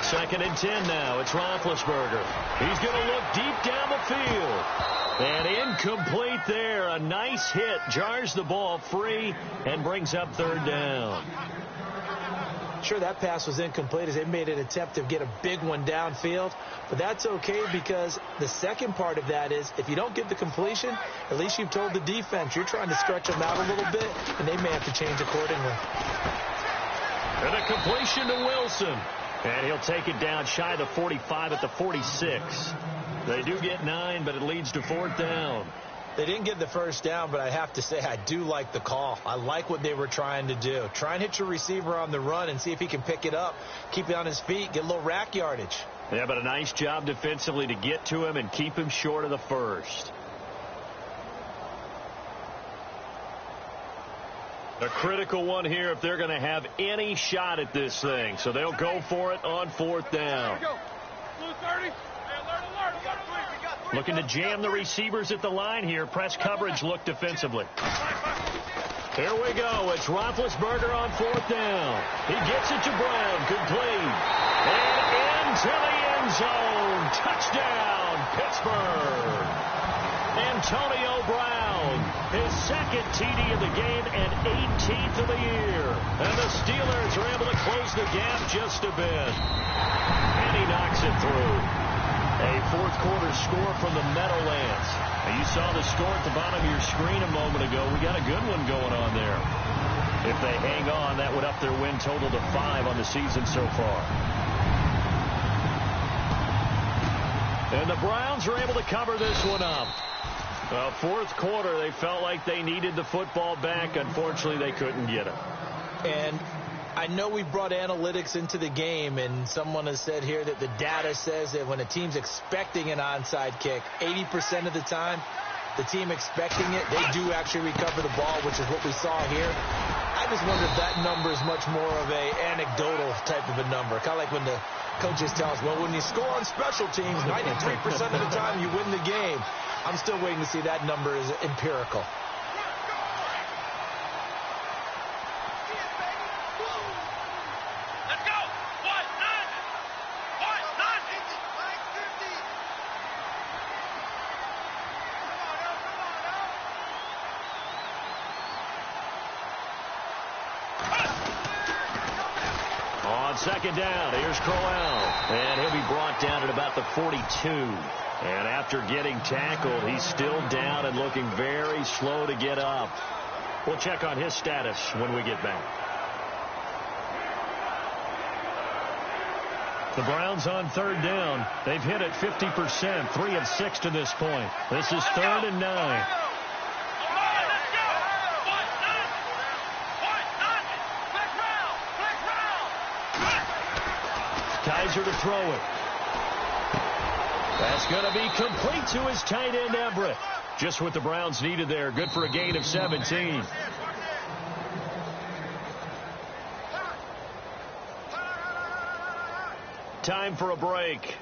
Second and 10 now. It's Roethlisberger. He's going to look deep down the field. And incomplete there. A nice hit. Jars the ball free and brings up third down. Sure, that pass was incomplete as they made an attempt to get a big one downfield. But that's okay because the second part of that is if you don't get the completion, at least you've told the defense you're trying to stretch them out a little bit, and they may have to change accordingly. And a completion to Wilson. And he'll take it down shy of the 45 at the 46. They do get 9, but it leads to fourth down. They didn't get the first down, but I have to say I do like the call. I like what they were trying to do. Try and hit your receiver on the run and see if he can pick it up, keep it on his feet, get a little rack yardage. Yeah, but a nice job defensively to get to him and keep him short of the first. A critical one here if they're going to have any shot at this thing. So they'll go for it on fourth down. Looking to jam the receivers at the line here. Press coverage look defensively. Here we go. It's Roethlisberger on fourth down. He gets it to Brown. Complete. And into the end zone. Touchdown, Pittsburgh. Antonio Brown, his second TD of the game and 18th of the year. And the Steelers are able to close the gap just a bit. And he knocks it through. A fourth quarter score from the Meadowlands. Now you saw the score at the bottom of your screen a moment ago. We got a good one going on there. If they hang on, that would up their win total to 5 on the season so far. And the Browns are able to cover this one up. Well, fourth quarter, they felt like they needed the football back. Unfortunately, they couldn't get it. And I know we brought analytics into the game, and someone has said here that the data says that when a team's expecting an onside kick, 80% of the time, the team expecting it, they do actually recover the ball, which is what we saw here. I just wonder if that number is much more of a anecdotal type of a number. Kind of like when the coaches tell us, well, when you score on special teams, 93% of the time you win the game. I'm still waiting to see that number is empirical. Second down, here's Crowell, and he'll be brought down at about the 42. And after getting tackled, he's still down and looking very slow to get up. We'll check on his status when we get back. The Browns on third down. They've hit it 50%, 3 of 6 to this point. This is 3rd and 9. Kaiser to throw it. That's going to be complete to his tight end, Everett. Just what the Browns needed there. Good for a gain of 17. Time for a break.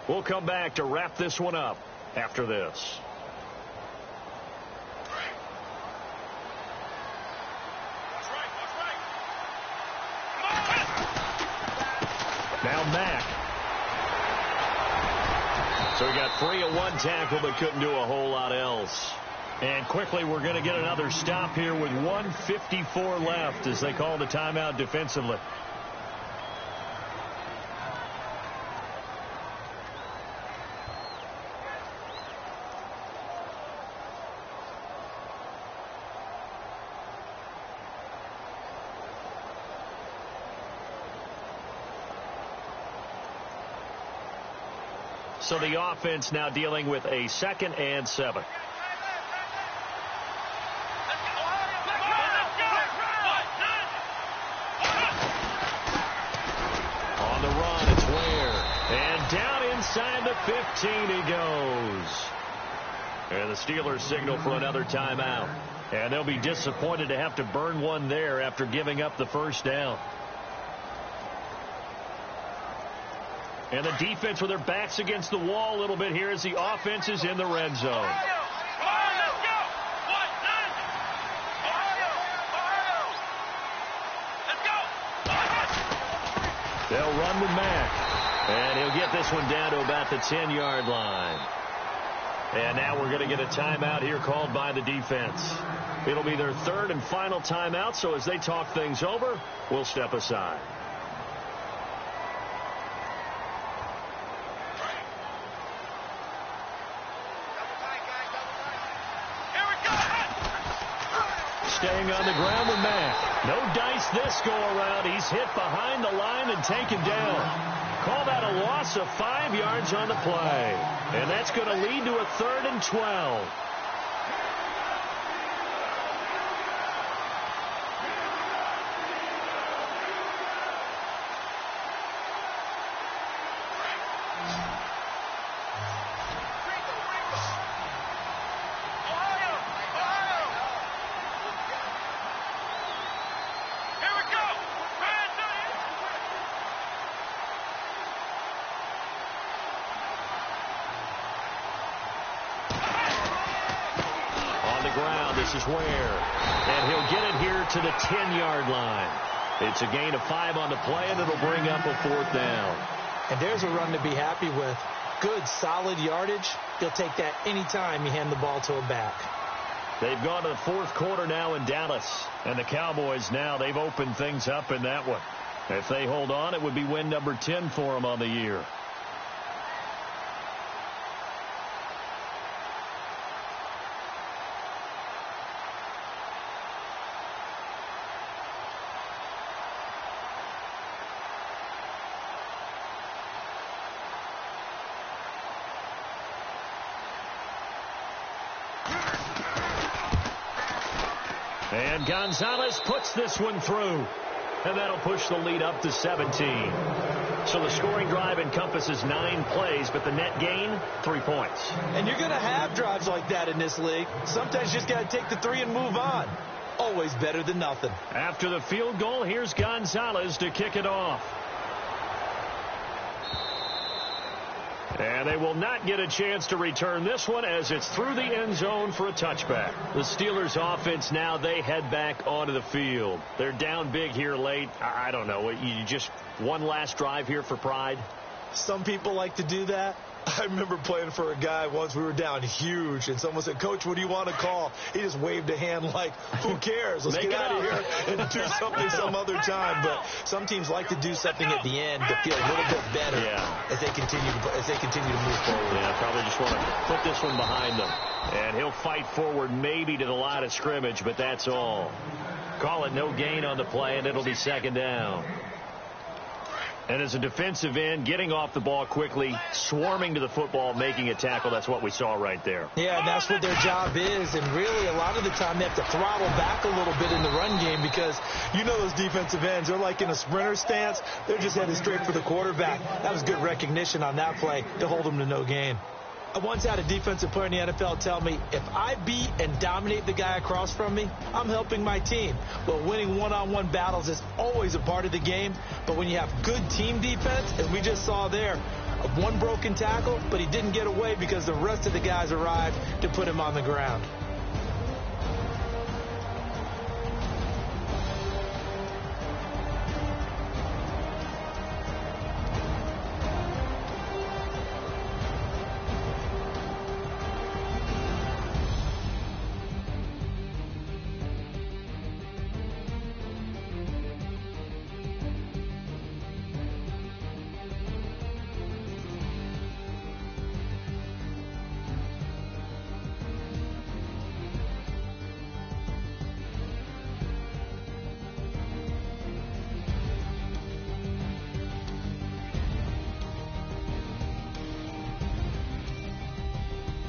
We'll come back to wrap this one up after this. on Mack. So he got free of one tackle but couldn't do a whole lot else. And quickly we're going to get another stop here with 1:54 left as they call the timeout defensively. So the offense now dealing with a 2nd and 7. On the run, it's Ware. And down inside the 15 he goes. And the Steelers signal for another timeout. And they'll be disappointed to have to burn one there after giving up the first down. And the defense with their backs against the wall a little bit here as the offense is in the red zone. They'll run with Mack. And he'll get this one down to about the 10-yard line. And now we're going to get a timeout here called by the defense. It'll be their 3rd and final timeout, so as they talk things over, we'll step aside. Staying on the ground with Mack. No dice this go-around. He's hit behind the line and taken down. Call that a loss of 5 yards on the play. And that's going to lead to a 3rd and 12. This is Ware. And he'll get it here to the 10-yard line. It's a gain of 5 on the play, and it'll bring up a 4th down. And there's a run to be happy with. Good, solid yardage. He'll take that anytime you hand the ball to a back. They've gone to the 4th quarter now in Dallas. And the Cowboys now, they've opened things up in that one. If they hold on, it would be win number 10 for them on the year. And Gonzalez puts this one through. And that'll push the lead up to 17. So the scoring drive encompasses 9 plays, but the net gain, 3 points. And you're going to have drives like that in this league. Sometimes you just got to take the 3 and move on. Always better than nothing. After the field goal, here's Gonzalez to kick it off. And they will not get a chance to return this one as it's through the end zone for a touchback. The Steelers offense now, they head back onto the field. They're down big here late. I don't know. You just one last drive here for pride? Some people like to do that. I remember playing for a guy once. We were down huge, and someone said, "Coach, what do you want to call?" He just waved a hand like, who cares? Let's get out of here and do something some other time. But some teams like to do something at the end to feel a little bit better as they continue to move forward. Yeah, probably just want to put this one behind them. And he'll fight forward maybe to the line of scrimmage, but that's all. Call it no gain on the play, and it'll be 2nd down. And as a defensive end, getting off the ball quickly, swarming to the football, making a tackle, that's what we saw right there. Yeah, and that's what their job is. And really, a lot of the time, they have to throttle back a little bit in the run game because you know those defensive ends, they're like in a sprinter stance. They're just headed straight for the quarterback. That was good recognition on that play to hold them to no gain. I once had a defensive player in the NFL tell me, if I beat and dominate the guy across from me, I'm helping my team. Well, winning one-on-one battles is always a part of the game, but when you have good team defense, as we just saw there, one broken tackle, but he didn't get away because the rest of the guys arrived to put him on the ground.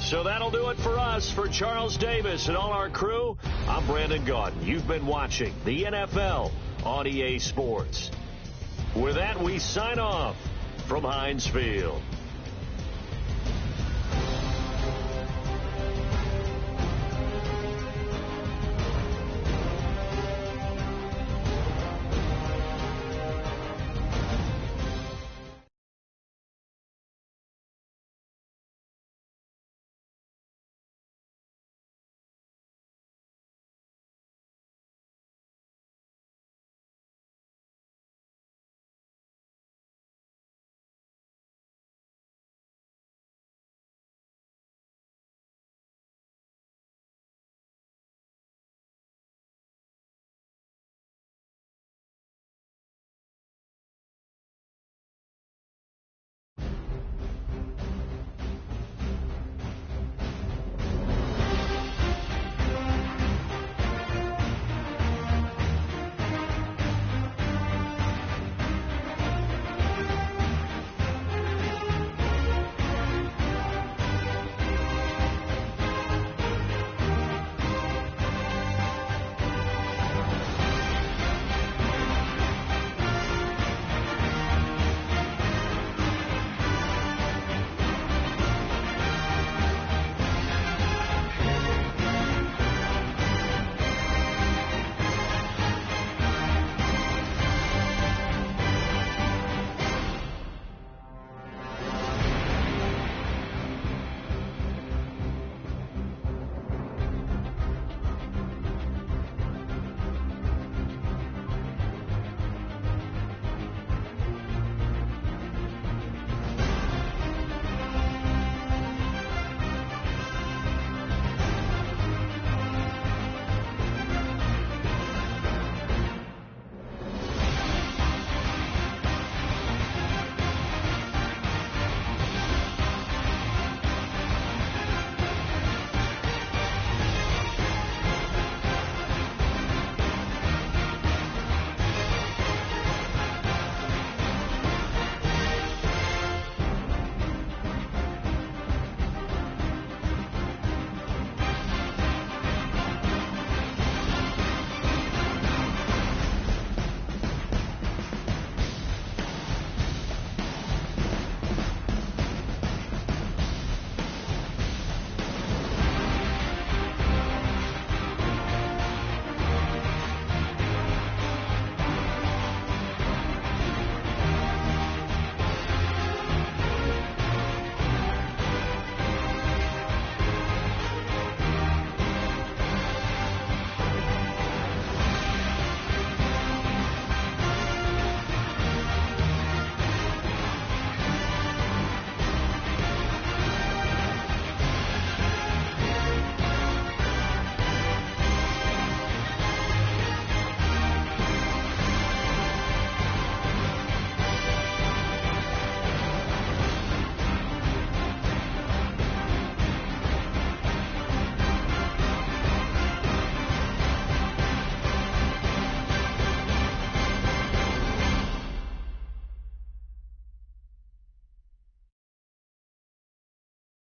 So that'll do it for us. For Charles Davis and all our crew, I'm Brandon Gaudin. You've been watching the NFL on EA Sports. With that, we sign off from Heinz Field.